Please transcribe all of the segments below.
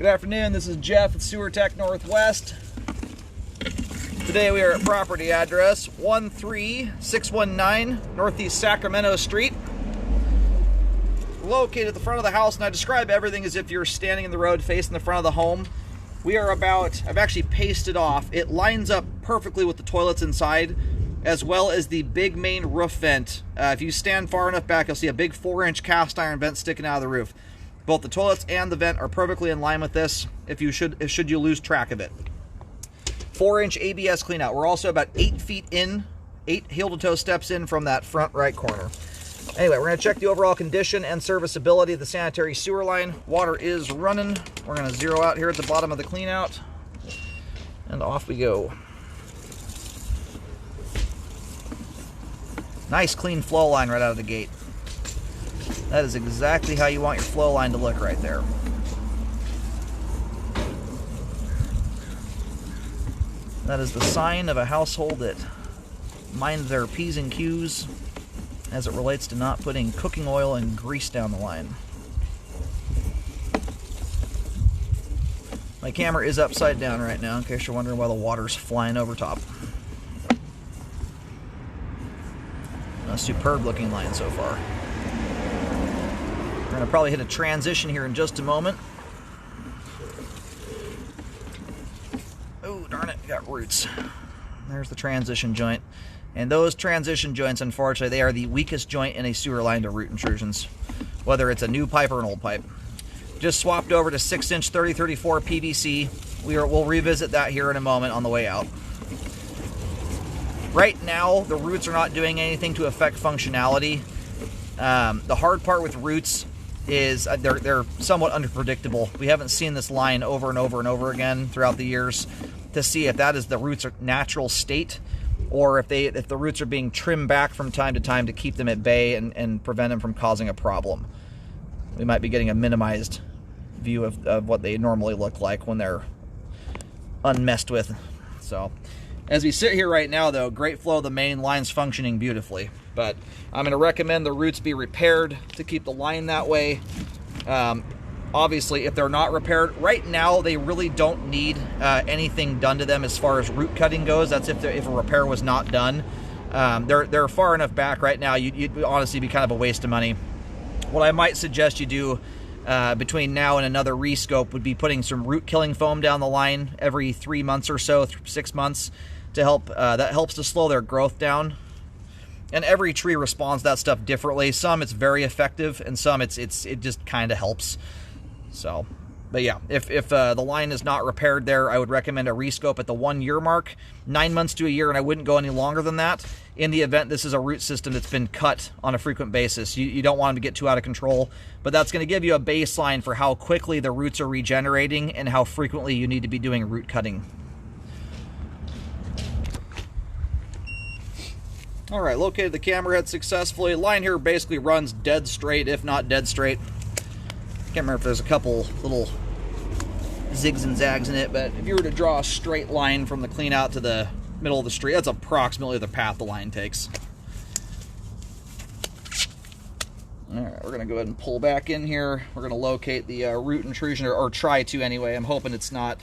Good afternoon, this is Jeff at Sewer Tech Northwest. Today we are at property address 13619 Northeast Sacramento Street. Located at the front of the house, and I describe everything as if you're standing in the road facing the front of the home. We are about, I've actually pasted off, it lines up perfectly with the toilets inside, as well as the big main roof vent. If you stand far enough back, you'll see a big 4-inch cast iron vent sticking out of the roof. Both the toilets and the vent are perfectly in line with this, should you lose track of it. 4-inch ABS cleanout. We're also about 8 feet in, 8 heel-to-toe steps in from that front right corner. Anyway, we're going to check the overall condition and serviceability of the sanitary sewer line. Water is running. We're going to zero out here at the bottom of the cleanout, and off we go. Nice clean flow line right out of the gate. That is exactly how you want your flow line to look right there. That is the sign of a household that minds their P's and Q's as it relates to not putting cooking oil and grease down the line. My camera is upside down right now, in case you're wondering why the water's flying over top. A superb looking line so far. We're going to probably hit a transition here in just a moment. Oh, darn it, got roots. There's the transition joint. And those transition joints, unfortunately, they are the weakest joint in a sewer line to root intrusions, whether it's a new pipe or an old pipe. Just swapped over to 6-inch 3034 PVC. We'll revisit that here in a moment on the way out. Right now, the roots are not doing anything to affect functionality. The hard part with roots is they're somewhat unpredictable. We haven't seen this line over and over and over again throughout the years to see if that is the roots' natural state, or if the roots are being trimmed back from time to time to keep them at bay and prevent them from causing a problem. We might be getting a minimized view of what they normally look like when they're unmessed with. So, as we sit here right now, though, great flow of the main, line's functioning beautifully. But I'm going to recommend the roots be repaired to keep the line that way. Obviously, if they're not repaired, right now they really don't need anything done to them as far as root cutting goes. That's if a repair was not done. They're far enough back right now, you'd honestly be kind of a waste of money. What I might suggest you do between now and another rescope would be putting some root killing foam down the line every 3 months or so, 6 months, to help. That helps to slow their growth down. And every tree responds to that stuff differently. Some it's very effective, and some it just kind of helps. So, but yeah, if the line is not repaired there, I would recommend a rescope at the 1 year mark, 9 months to a year, and I wouldn't go any longer than that. In the event this is a root system that's been cut on a frequent basis, you don't want them to get too out of control, but that's going to give you a baseline for how quickly the roots are regenerating and how frequently you need to be doing root cutting. All right, located the camera head successfully. Line here basically runs dead straight, if not dead straight. Can't remember if there's a couple little zigs and zags in it, but if you were to draw a straight line from the clean out to the middle of the street, that's approximately the path the line takes. All right, we're going to go ahead and pull back in here. We're going to locate the root intrusion, or try to anyway. I'm hoping it's not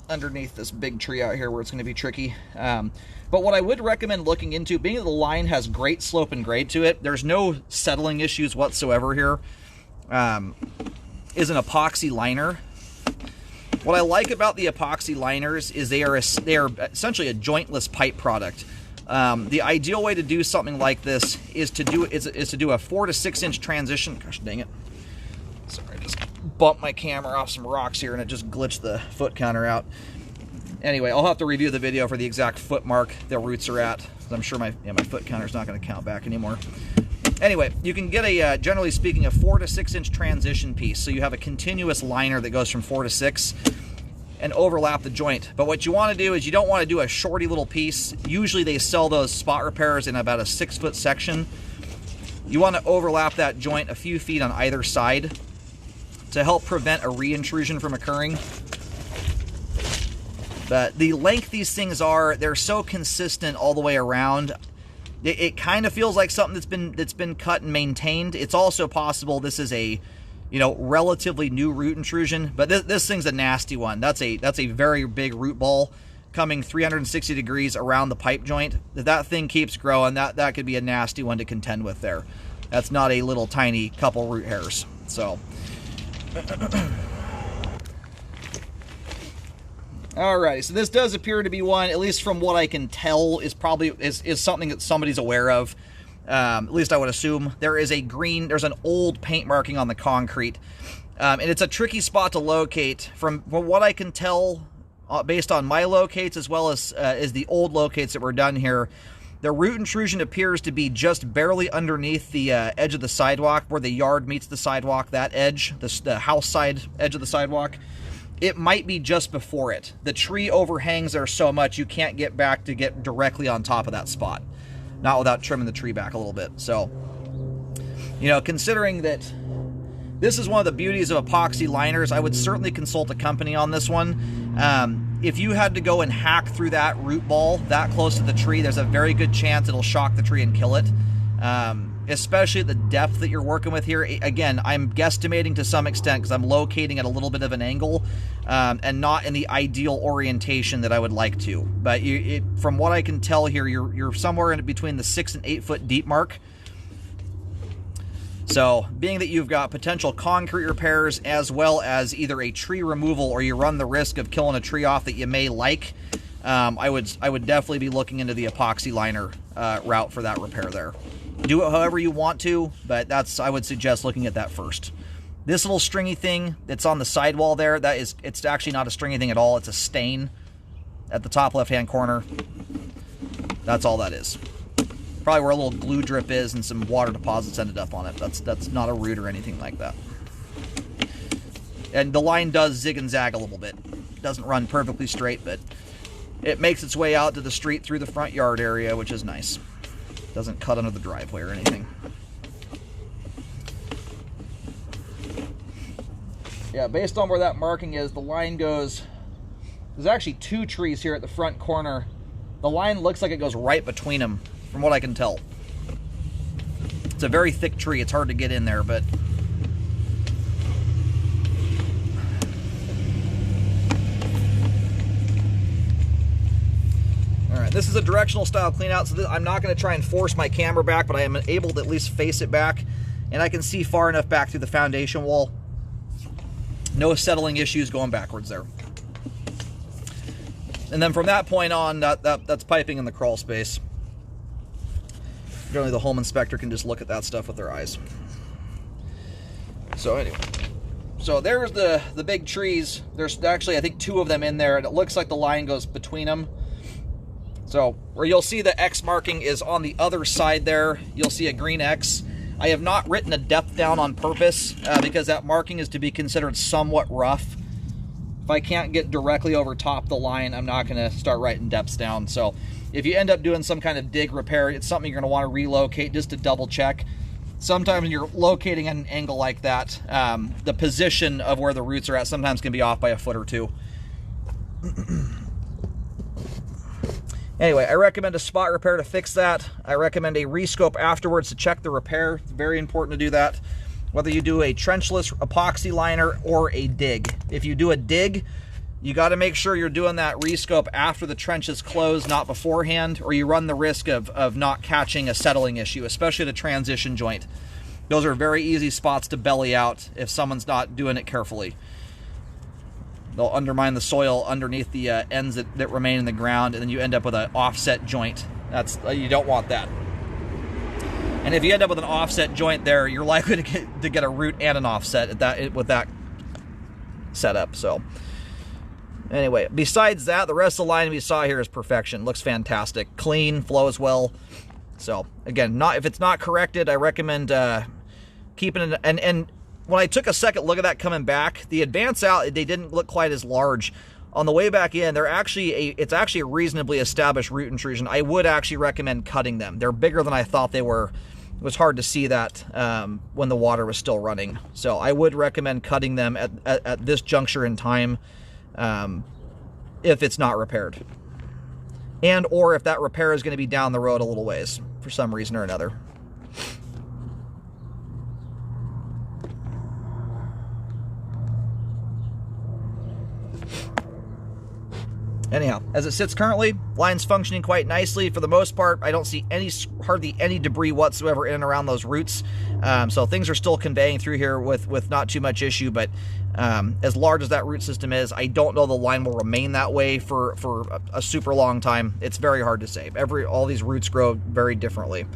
underneath this big tree out here where it's going to be tricky. But what I would recommend looking into, being that the line has great slope and grade to it, there's no settling issues whatsoever here, is an epoxy liner. What I like about the epoxy liners is they are essentially a jointless pipe product. The ideal way to do something like this is to do a 4 to 6 inch transition. Gosh dang it! Sorry, I just bumped my camera off some rocks here and it just glitched the foot counter out. Anyway, I'll have to review the video for the exact foot mark the roots are at. I'm sure my foot counter's not going to count back anymore. Anyway, you can get a, generally speaking, a 4 to 6 inch transition piece. So you have a continuous liner that goes from 4 to 6 and overlap the joint. But what you want to do is you don't want to do a shorty little piece. Usually they sell those spot repairs in about a 6-foot section. You want to overlap that joint a few feet on either side to help prevent a re-intrusion from occurring. But the length these things are, they're so consistent all the way around. It kind of feels like something that's been cut and maintained. It's also possible this is a you know, relatively new root intrusion, but this thing's a nasty one. That's a very big root ball coming 360 degrees around the pipe joint. If that thing keeps growing, that could be a nasty one to contend with there. That's not a little tiny couple root hairs. So alright, so this does appear to be one, at least from what I can tell, is probably is something that somebody's aware of. At least I would assume. There's an old paint marking on the concrete. And it's a tricky spot to locate. From what I can tell, based on my locates as well as the old locates that were done here, the root intrusion appears to be just barely underneath the edge of the sidewalk, where the yard meets the sidewalk, that edge, the house side edge of the sidewalk. It might be just before it. The tree overhangs there so much you can't get back to get directly on top of that spot. Not without trimming the tree back a little bit. So, you know, considering that this is one of the beauties of epoxy liners, I would certainly consult a company on this one. If you had to go and hack through that root ball that close to the tree, there's a very good chance it'll shock the tree and kill it. Especially at the depth that you're working with here. Again, I'm guesstimating to some extent because I'm locating at a little bit of an angle and not in the ideal orientation that I would like to. But from what I can tell here, you're somewhere in between the 6 and 8 foot deep mark. So, being that you've got potential concrete repairs as well as either a tree removal or you run the risk of killing a tree off that you may like, I would definitely be looking into the epoxy liner route for that repair there. Do it however you want to, but I would suggest looking at that first. This little stringy thing that's on the sidewall there, it's actually not a stringy thing at all. It's a stain at the top left-hand corner. That's all that is. Probably where a little glue drip is and some water deposits ended up on it. That's not a root or anything like that. And the line does zig and zag a little bit. It doesn't run perfectly straight, but it makes its way out to the street through the front yard area, which is nice. Doesn't cut under the driveway or anything. Yeah, based on where that marking is, the line goes... There's actually 2 trees here at the front corner. The line looks like it goes right between them, from what I can tell. It's a very thick tree. It's hard to get in there, but... Alright, this is a directional style clean out, so I'm not going to try and force my camera back, but I am able to at least face it back, and I can see far enough back through the foundation wall. No settling issues going backwards there. And then from that point on, that's piping in the crawl space. Generally the home inspector can just look at that stuff with their eyes. So anyway, so there's the big trees. There's actually, I think, 2 of them in there, and it looks like the line goes between them. So where you'll see the X marking is on the other side there. You'll see a green X. I have not written a depth down on purpose because that marking is to be considered somewhat rough. If I can't get directly over top the line, I'm not going to start writing depths down. So if you end up doing some kind of dig repair, it's something you're going to want to relocate just to double check. Sometimes when you're locating at an angle like that, the position of where the roots are at sometimes can be off by a foot or 2. Anyway, I recommend a spot repair to fix that. I recommend a rescope afterwards to check the repair. It's very important to do that. Whether you do a trenchless epoxy liner or a dig. If you do a dig, you got to make sure you're doing that rescope after the trench is closed, not beforehand, or you run the risk of not catching a settling issue, especially the transition joint. Those are very easy spots to belly out if someone's not doing it carefully. They'll undermine the soil underneath the ends that remain in the ground, and then you end up with an offset joint. You don't want that. And if you end up with an offset joint there, you're likely to get a root and an offset with that setup. So anyway, besides that, the rest of the line we saw here is perfection. Looks fantastic. Clean, flows well. So again, if it's not corrected, I recommend keeping it. And when I took a second look at that coming back, the advance out, they didn't look quite as large. On the way back in, it's actually a reasonably established root intrusion. I would actually recommend cutting them. They're bigger than I thought they were. It was hard to see that when the water was still running. So I would recommend cutting them at this juncture in time if it's not repaired. Or if that repair is going to be down the road a little ways for some reason or another. Anyhow, as it sits currently, line's functioning quite nicely. For the most part, I don't see hardly any debris whatsoever in and around those roots. So things are still conveying through here with not too much issue, but as large as that root system is, I don't know the line will remain that way for a super long time. It's very hard to say. All these roots grow very differently.